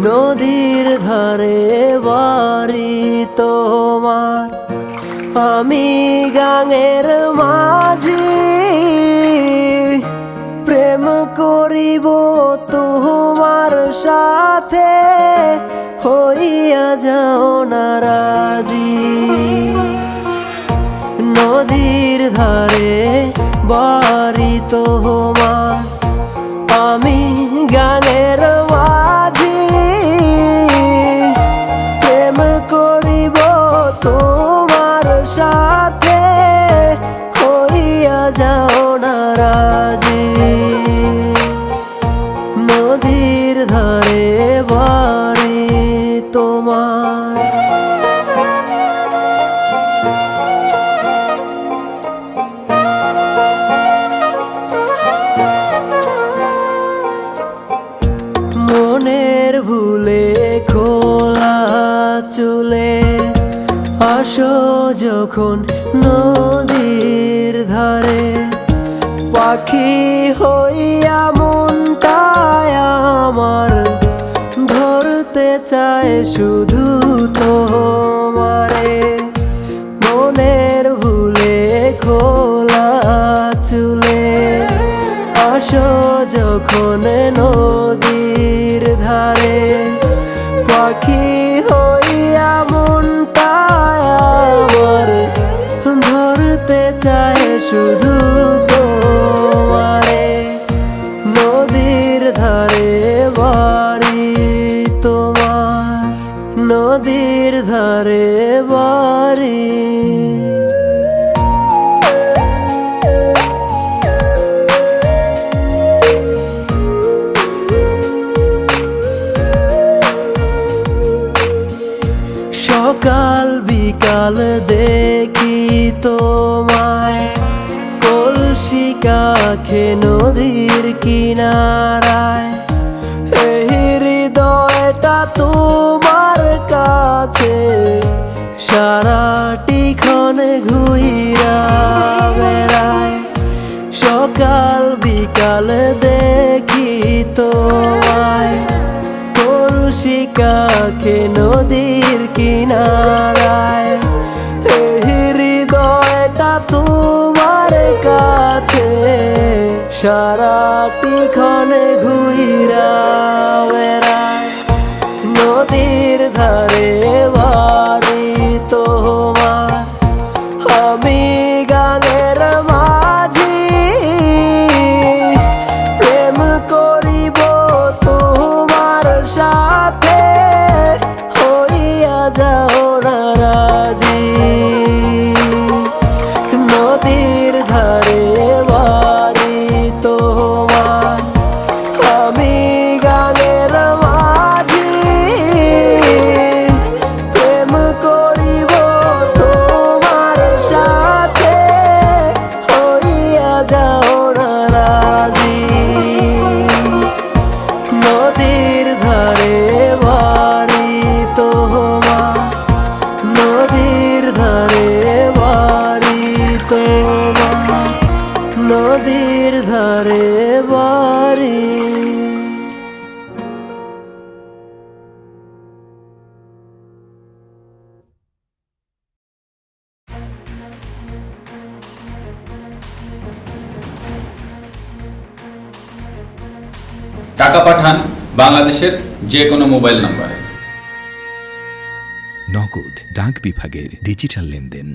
নদীর ধারে বাড়ি তোমার, আমি গাঙের মাঝি। প্রেম করিব তোমার সাথে, হইয়া যাও না রাজি। নদীর ধারে বাড়ি তোমার, আমি গাঙের মাঝি। প্রেম করিব তোমার সাথে, হইয়া যাও না রাজি। নদীর ধারে বাড়ি তোমার। মনের ভুলে খোলা চুলে আসো যখন নদীর ধারে, পাখি হইয়া মনটায় আমার ধরতে চায় শুধু তোমারে। মনের ভুলে খোলা চুলে আসো যখন নদীর ধারে, পাখি হইয়া মনটায় আমার ধরতে চায় শুধু তোমারে। নদীর ধারে বাড়ি তোমার, নদীর ধারে বাড়ি। সকাল বিকাল দেখি তোমায় কলসি কাখে নদীর কিনারায়। এই হৃদয়টা তোমার কাছে সারাটি ক্ষণে ঘুইরা বেড়ায়। সকাল বিকাল দেখি তোমায় কলসি কাখে নদীর কিনারায়। এই হৃদয়টা তোমার কাছে সারাটি ক্ষণে ঘুইরা বেড়ায়। নদীর ধারে বাড়ি তোমার, আমি গাঙের মাঝি। প্রেম করিব তোমার সাথে, হইয়া যাও না রাজি। নদীর ধারে বাড়ি তোমার, আমি গাঙের মাঝি। প্রেম করিব তোমার সাথে, হইয়া যাও না রাজি। নদীর ধারে বাড়ি তোমার, নদীর ধারে বাড়ি তোমার, নদীর ধারে বাড়ি। টাকা পাঠান বাংলাদেশের যে কোনো মোবাইল নম্বরে। নগদ ডাক বিভাগের ডিজিটাল লেনদেন।